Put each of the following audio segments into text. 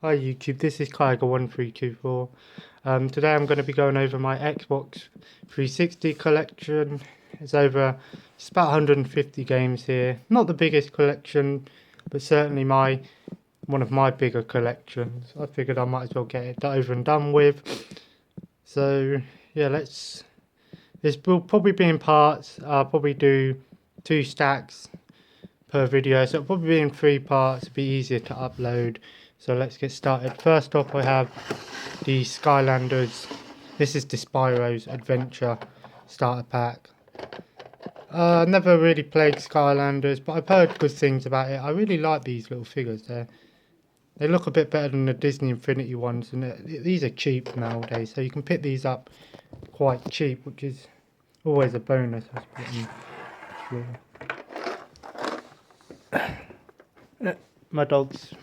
Hi YouTube, this is Kyger1324. Today I'm going to be going over my Xbox 360 collection. It's about 150 games here. Not the biggest collection, but certainly one of my bigger collections. I figured I might as well get it over and done with. So yeah, this will probably be in parts. I'll probably do 2 stacks per video, so it'll probably be in 3 parts. It'll be easier to upload. So let's get started. First off, I have the Skylanders. This is the Spyro's Adventure starter pack. Never really played Skylanders, but I've heard good things about it. I really like these little figures there. They look a bit better than the Disney Infinity ones, and these are cheap nowadays, so you can pick these up quite cheap, which is always a bonus, I suppose. My dog's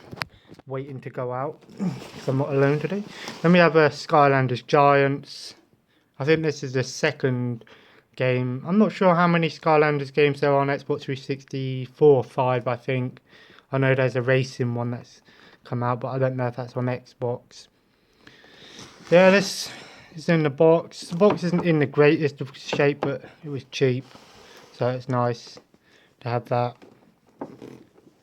waiting to go out because I'm not alone today. Then we have a Skylanders Giants. I think this is the second game. I'm not sure how many Skylanders games there are on Xbox 360, 4 or 5 I think. I know there's a racing one that's come out, but I don't know if that's on Xbox. Yeah, this is in the box. The box isn't in the greatest of shape, but it was cheap, so it's nice to have that.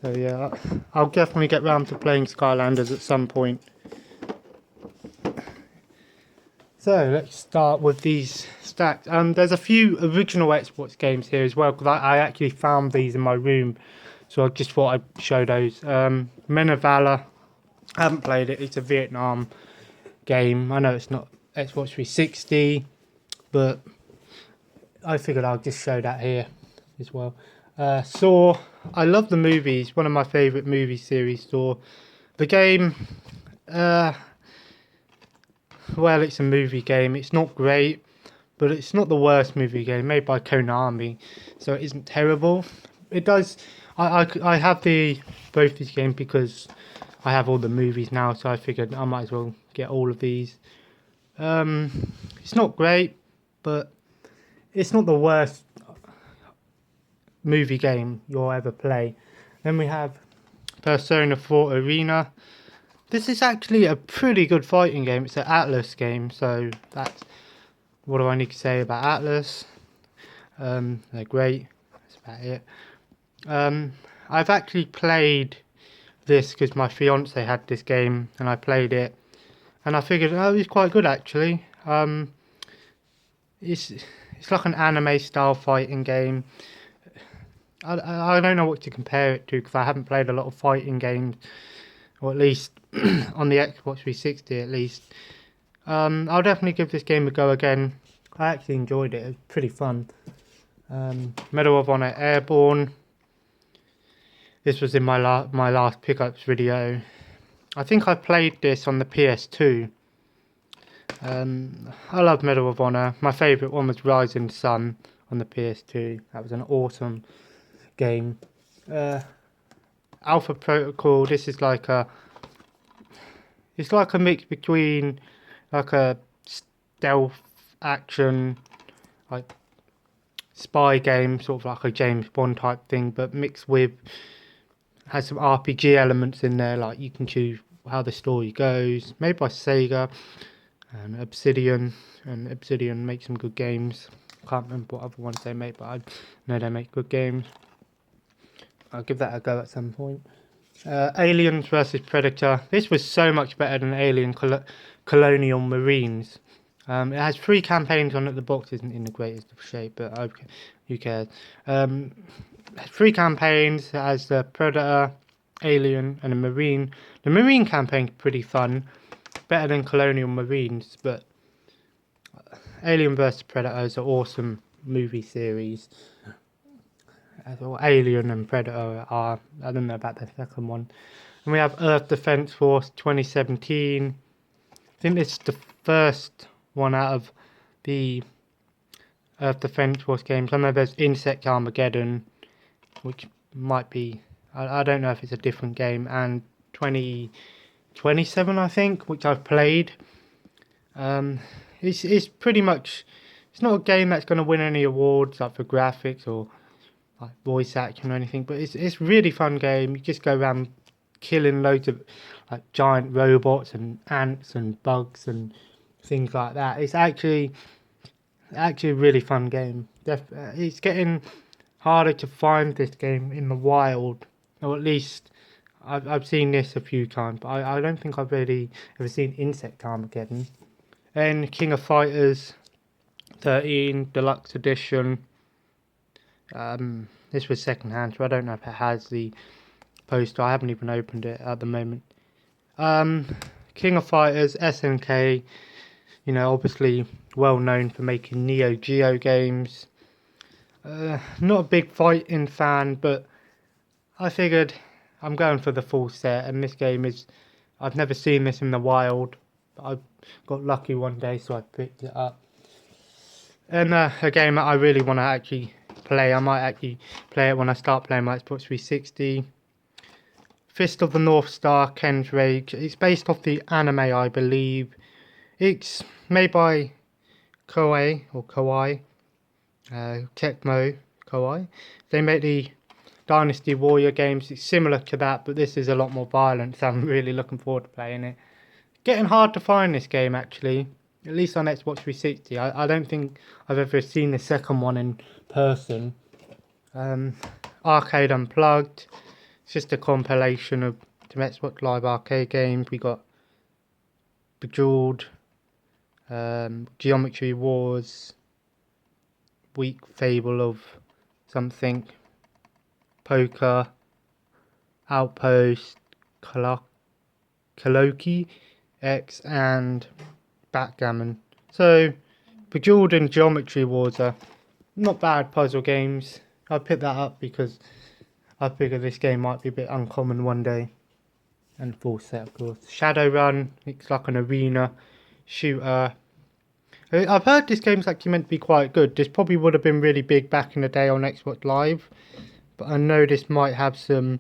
So yeah, I'll definitely get round to playing Skylanders at some point. So let's start with these stacks. There's a few original Xbox games here as well, because I actually found these in my room, so I just thought I'd show those. Men of Valor, I haven't played it. It's a Vietnam game. I know it's not Xbox 360, but I figured I'll just show that here as well. Saw, I love the movies, one of my favourite movie series, Saw. The game, well, it's a movie game. It's not great, but it's not the worst movie game, made by Konami, so it isn't terrible. It does, I have both these games because I have all the movies now, so I figured I might as well get all of these. It's not great, but it's not the worst movie game you'll ever play. Then we have Persona 4 Arena. This is actually a pretty good fighting game. It's an Atlas game, so that's what do I need to say about Atlas. They're great. That's about it. I've actually played this because my fiance had this game and I played it, and I figured, oh, it's quite good actually. It's like an anime style fighting game. I don't know what to compare it to because I haven't played a lot of fighting games, or at least on the Xbox 360 at least. I'll definitely give this game a go again. I actually enjoyed it. It was pretty fun. Medal of Honor Airborne. This was in my last pickups video. I think I played this on the PS2. I love Medal of Honor. My favourite one was Rising Sun on the PS2. That was an awesome game. Alpha Protocol. This is like it's like a mix between like a stealth action, like spy game, sort of like a James Bond type thing, but mixed with, has some RPG elements in there, like you can choose how the story goes. Made by Sega and Obsidian, and Obsidian makes some good games. Can't remember what other ones they make, but I know they make good games. I'll give that a go at some point. Aliens vs Predator. This was so much better than Alien Colonial Marines. It has 3 campaigns on it. The box isn't in the greatest of shape, but okay, who cares? 3 campaigns. It has the Predator, Alien, and a Marine. The Marine campaign's pretty fun, better than Colonial Marines, but Alien vs Predator is an awesome movie series. Alien and Predator are, I don't know about the second one. And we have Earth Defense Force 2017. I think this is the first one out of the Earth Defense Force games. I know there's Insect Armageddon, which might be, I don't know if it's a different game, and 2027 I think, which I've played. It's pretty much, it's not a game that's going to win any awards like for graphics or like voice acting or anything, but it's a really fun game. You just go around killing loads of like giant robots and ants and bugs and things like that. It's actually a really fun game. It's getting harder to find this game in the wild, or at least I've seen this a few times, but I don't think I've really ever seen Insect Armageddon. Then King of Fighters 13 Deluxe Edition. This was second hand, so I don't know if it has the poster. I haven't even opened it at the moment. King of Fighters SNK, obviously well known for making Neo Geo games. Not a big fighting fan, but I figured I'm going for the full set, and this game I've never seen this in the wild, but I got lucky one day, so I picked it up. And a game that I really want to actually play. I might actually play it when I start playing my Xbox 360. Fist of the North Star, Ken's Rage. It's based off the anime, I believe. It's made by Koei, Tecmo Koei. They make the Dynasty Warrior games. It's similar to that, but this is a lot more violent, so I'm really looking forward to playing it. Getting hard to find this game, actually, at least on Xbox 360. I don't think I've ever seen the second one in person. Arcade Unplugged. It's just a compilation of some Xbox Live Arcade games. We got Bejeweled, Geometry Wars, Weak Fable of something, Poker, Outpost, Kaloki X, and Backgammon. So, Bejeweled and Geometry Wars are not bad puzzle games. I picked that up because I figured this game might be a bit uncommon one day. And full set, of course. Shadowrun, it's like an arena shooter. I've heard this game's actually meant to be quite good. This probably would have been really big back in the day on Xbox Live, but I know this might have some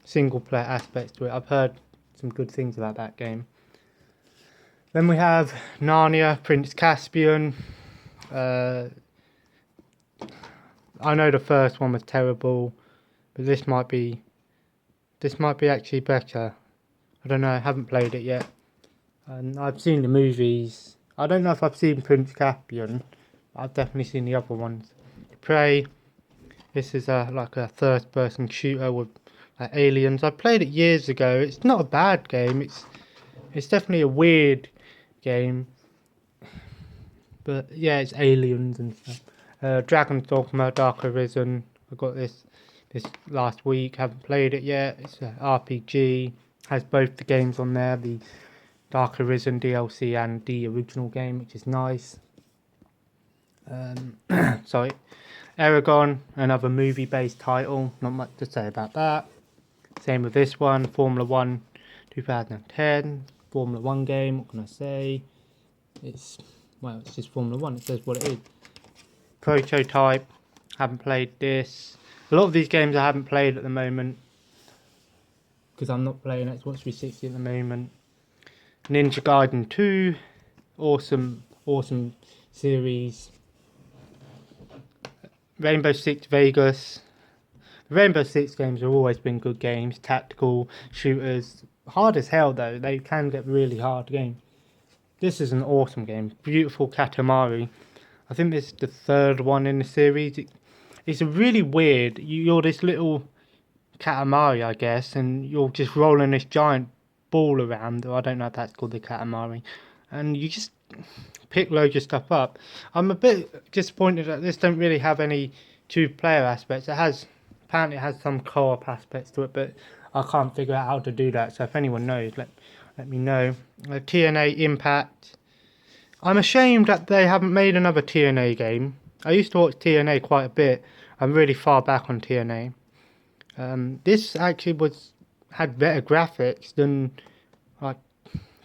single player aspects to it. I've heard some good things about that game. Then we have Narnia, Prince Caspian. I know the first one was terrible, but this might be actually better. I don't know, I haven't played it yet. And I've seen the movies. I don't know if I've seen Prince Caspian. I've definitely seen the other ones. Prey. This is like a third-person shooter with aliens. I played it years ago. It's not a bad game. It's definitely a weird game. But yeah, it's aliens and stuff. Dragon's Dogma, Dark Arisen. I got this last week. Haven't played it yet. It's an RPG. Has both the games on there. The Dark Arisen DLC and the original game, which is nice. Sorry. Aragon, another movie-based title. Not much to say about that. Same with this one. Formula 1 2010. Formula 1 game. What can I say? It's just Formula 1. It says what it is. Prototype. Haven't played this. A lot of these games I haven't played at the moment, because I'm not playing Xbox 360 at the moment. Ninja Gaiden 2. Awesome series. Rainbow Six Vegas. The Rainbow Six games have always been good games. Tactical shooters. Hard as hell though. They can get really hard games. This is an awesome game. Beautiful Katamari. I think this is the third one in the series. It's a really weird. You're this little Katamari, I guess, and you're just rolling this giant ball around. Or I don't know if that's called the Katamari. And you just pick loads of stuff up. I'm a bit disappointed that this don't really have any two-player aspects. Apparently it has some co-op aspects to it, but I can't figure out how to do that. So if anyone knows, let me know. TNA Impact. I'm ashamed that they haven't made another TNA game. I used to watch TNA quite a bit. I'm really far back on TNA. This actually had better graphics than like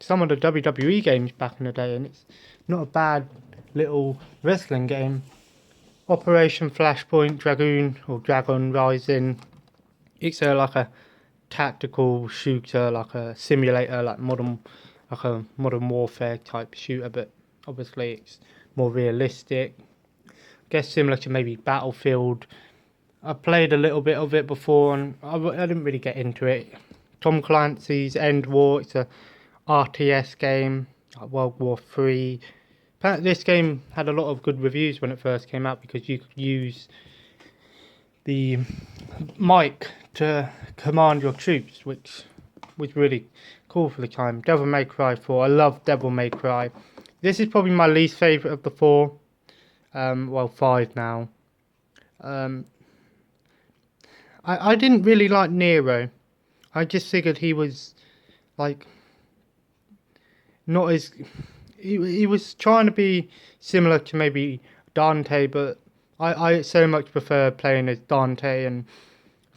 some of the WWE games back in the day, and it's not a bad little wrestling game. Operation Flashpoint Dragon Rising. It's like a tactical shooter, like a simulator, like a modern warfare type shooter, but obviously it's more realistic. I guess similar to maybe Battlefield. I played a little bit of it before, and I didn't really get into it. Tom Clancy's End War. It's a RTS game, like World War Three. Apparently this game had a lot of good reviews when it first came out because you could use the mic to command your troops, which was really cool for the time. Devil May Cry 4. I love Devil May Cry. This is probably my least favourite of the 4. Well, 5 now. I didn't really like Nero. I just figured he was like not as he was trying to be similar to maybe Dante, but I so much prefer playing as Dante, and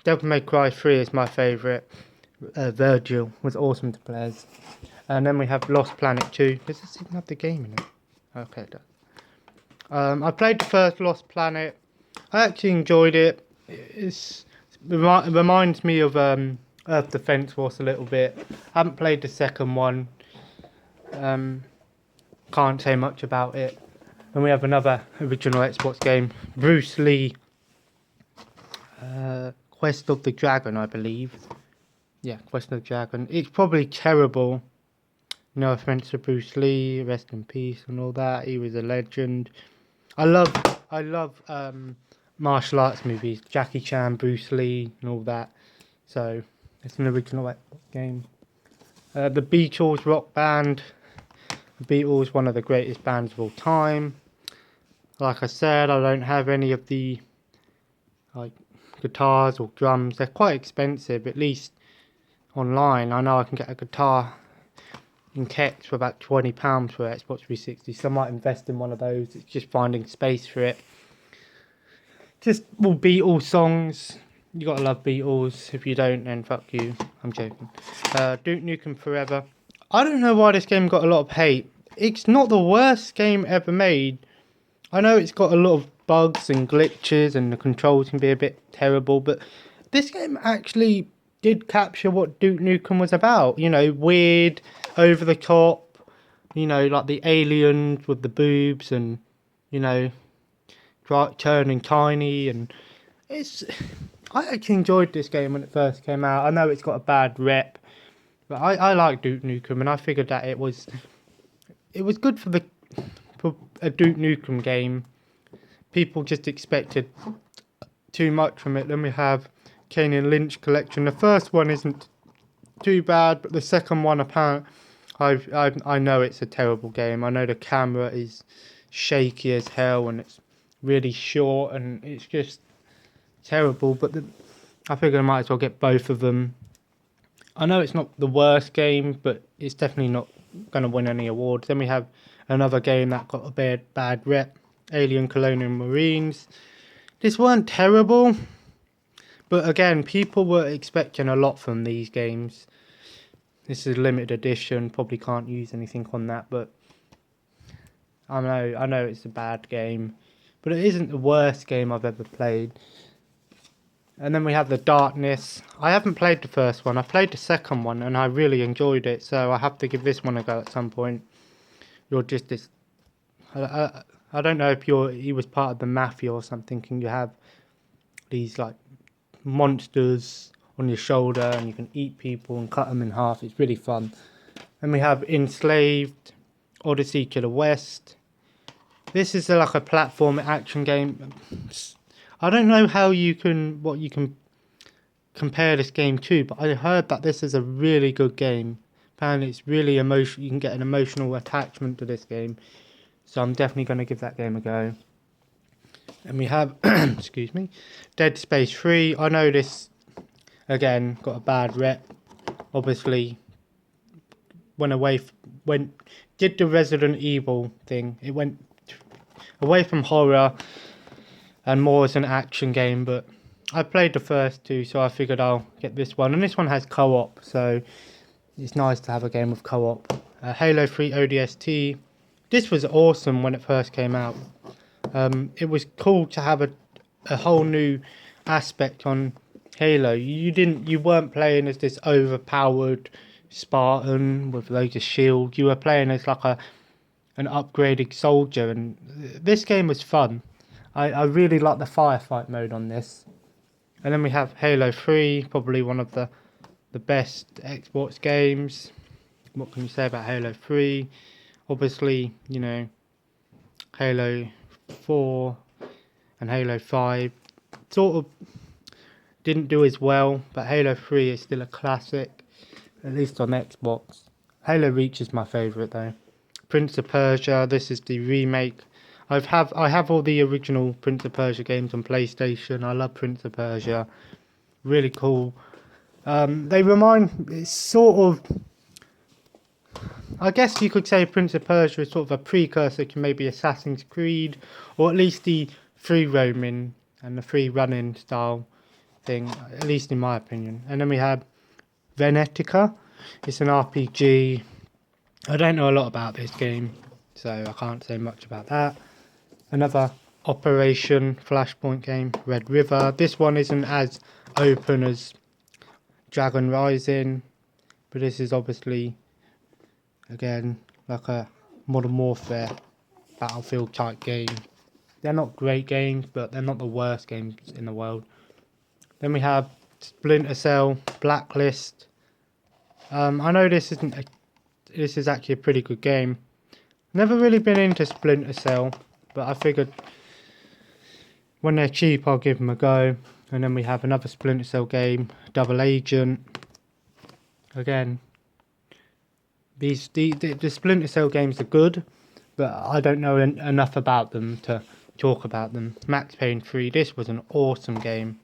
Devil May Cry 3 is my favourite. Virgil was awesome to play as. And then we have Lost Planet 2. Does this even have the game in it? Okay, it does. I played the first Lost Planet. I actually enjoyed it. It reminds me of Earth Defense Force a little bit. I haven't played the second one. Can't say much about it. And we have another original Xbox game, Bruce Lee, Quest of the Dragon, I believe. Yeah, Quest of the Dragon. It's probably terrible. No offense to Bruce Lee, rest in peace and all that. He was a legend. I love martial arts movies, Jackie Chan, Bruce Lee, and all that. So it's an original Xbox game. The Beatles rock band. The Beatles, one of the greatest bands of all time. Like I said, I don't have any of the guitars or drums. They're quite expensive, at least online. I know I can get a guitar in Kex for about £20 for Xbox 360, so I might invest in one of those. It's just finding space for it. Just all Beatles songs. You gotta love Beatles. If you don't, then fuck you. I'm joking. Duke Nukem Forever. I don't know why this game got a lot of hate. It's not the worst game ever made. I know it's got a lot of bugs and glitches and the controls can be a bit terrible, but this game actually did capture what Duke Nukem was about. You know, weird, over the top, you know, like the aliens with the boobs and, you know, turning tiny. And I actually enjoyed this game when it first came out. I know it's got a bad rep, but I like Duke Nukem, and I figured that it was good for a Duke Nukem game. People just expected too much from it. Then we have Kane and Lynch Collection. The first one isn't too bad, but the second one, apparently, I know it's a terrible game. I know the camera is shaky as hell, and it's really short, and it's just terrible. But I figured I might as well get both of them. I know it's not the worst game, but it's definitely not going to win any awards. Then we have another game that got a bad rep, Alien Colonial Marines. This weren't terrible, but again, people were expecting a lot from these games. This is a limited edition, probably can't use anything on that, but I know it's a bad game, but it isn't the worst game I've ever played. And then we have The Darkness. I haven't played the first one. I played the second one and I really enjoyed it, so I have to give this one a go at some point. You're just this... I don't know if he was part of the mafia or something, and you have these like monsters on your shoulder and you can eat people and cut them in half. It's really fun. And we have Enslaved, Odyssey to the West. This is like a platform action game. I don't know what you can compare this game to, but I heard that this is a really good game. Apparently it's really emotional. You can get an emotional attachment to this game. So I'm definitely going to give that game a go. And we have, excuse me, Dead Space 3. I know this, again, got a bad rep. Obviously, did the Resident Evil thing. It went away from horror and more as an action game. But I played the first two, so I figured I'll get this one. And this one has co-op, so it's nice to have a game with co-op. Halo 3 ODST. This was awesome when it first came out. It was cool to have a whole new aspect on Halo. You weren't playing as this overpowered Spartan with loads of shield. You were playing as like an upgraded soldier, and this game was fun. I really like the firefight mode on this. And then we have Halo 3, probably one of the the best Xbox games. What can you say about Halo 3? Obviously, you know, Halo 4 and Halo 5 sort of didn't do as well, but Halo 3 is still a classic, at least on Xbox. Halo Reach is my favourite though. Prince of Persia, this is the remake. I have all the original Prince of Persia games on PlayStation. I love Prince of Persia. Really cool. It's sort of, I guess you could say Prince of Persia is sort of a precursor to maybe Assassin's Creed, or at least the free roaming and the free running style thing, at least in my opinion. And then we have Venetica. It's an RPG. I don't know a lot about this game, so I can't say much about that. Another Operation Flashpoint game, Red River. This one isn't as open as Dragon Rising, but this is obviously, again, like a Modern Warfare Battlefield type game. They're not great games, but they're not the worst games in the world. Then we have Splinter Cell, Blacklist. I know this is actually a pretty good game. Never really been into Splinter Cell, but I figured when they're cheap I'll give them a go. And then we have another Splinter Cell game, Double Agent. Again, the Splinter Cell games are good, but I don't know enough about them to talk about them. Max Payne 3, this was an awesome game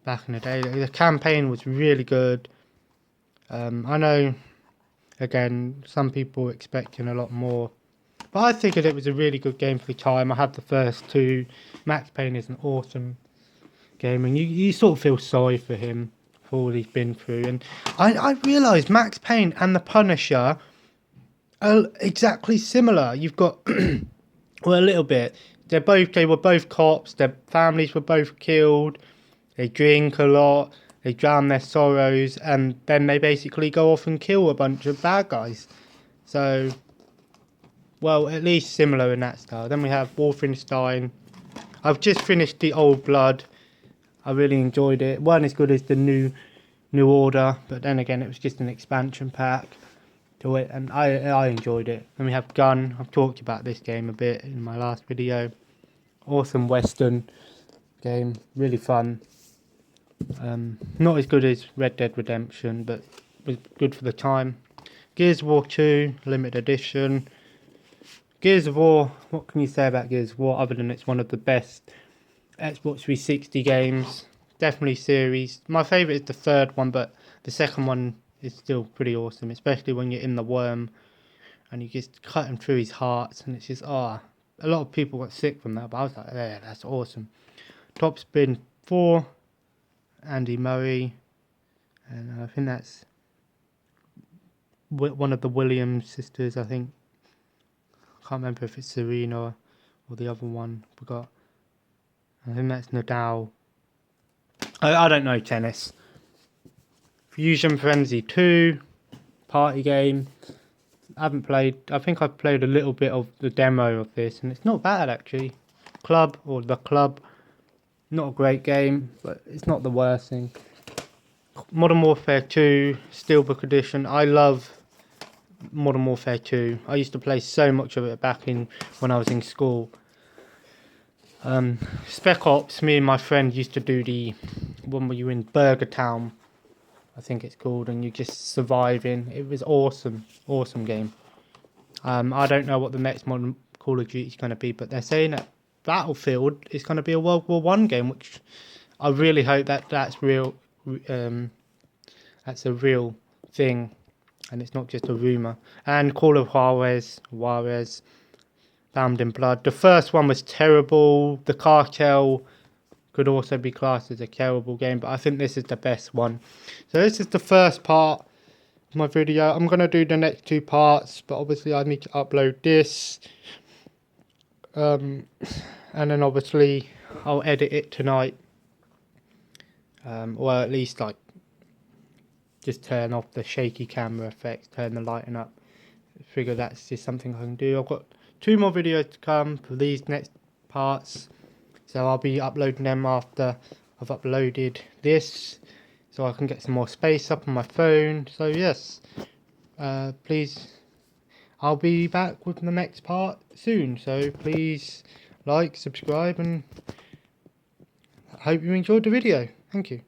back in the day. The campaign was really good. I know, again, some people were expecting a lot more, but I figured it was a really good game for the time. I had the first two. Max Payne is an awesome game, and you sort of feel sorry for him for all he's been through. And I realised Max Payne and the Punisher are exactly similar. You've got, well, a little bit. They were both cops. Their families were both killed. They drink a lot. They drown their sorrows, and then they basically go off and kill a bunch of bad guys. So, well, at least similar in that style. Then we have Wolfenstein. I've just finished the Old Blood. I really enjoyed it. Wasn't as good as the New Order, but then again, it was just an expansion pack to it, and I enjoyed it. Then we have Gun. I've talked about this game a bit in my last video. Awesome Western game, really fun. Not as good as Red Dead Redemption, but was good for the time. Gears of War 2 limited edition. Gears of War, what can you say about Gears of War other than it's one of the best Xbox 360 games? Definitely series. My favourite is the third one, but the second one is still pretty awesome, especially when you're in the worm and you just cut him through his heart, and it's just, a lot of people got sick from that, but I was like, yeah, that's awesome. Top Spin 4, Andy Murray, and I think that's one of the Williams sisters, I think. I can't remember if it's Serena or the other one, forgot. I think that's Nadal. I don't know tennis. Fusion Frenzy 2, party game. I think I've played a little bit of the demo of this, and it's not bad actually. The Club. Not a great game, but it's not the worst thing. Modern Warfare 2, Steelbook Edition. I love Modern Warfare 2. I used to play so much of it back when I was in school. Spec Ops, me and my friend used to do the one where you're in Burger Town, I think it's called, and you're just surviving. It was awesome game. I don't know what the next modern Call of Duty is going to be, but they're saying that Battlefield is going to be a World War One game, which I really hope that's real. That's a real thing, and it's not just a rumor. And Call of Juarez, Bound in Blood. The first one was terrible. The Cartel could also be classed as a terrible game, but I think this is the best one. So this is the first part of my video. I'm going to do the next two parts, but obviously I need to upload this. And then obviously I'll edit it tonight, or at least like just turn off the shaky camera effects, turn the lighting up. I figure that's just something I can do. I've got 2 more videos to come for these next parts, so I'll be uploading them after I've uploaded this. so I can get some more space up on my phone. So yes, please, I'll be back with the next part soon. So please like, subscribe, and I hope you enjoyed the video. Thank you.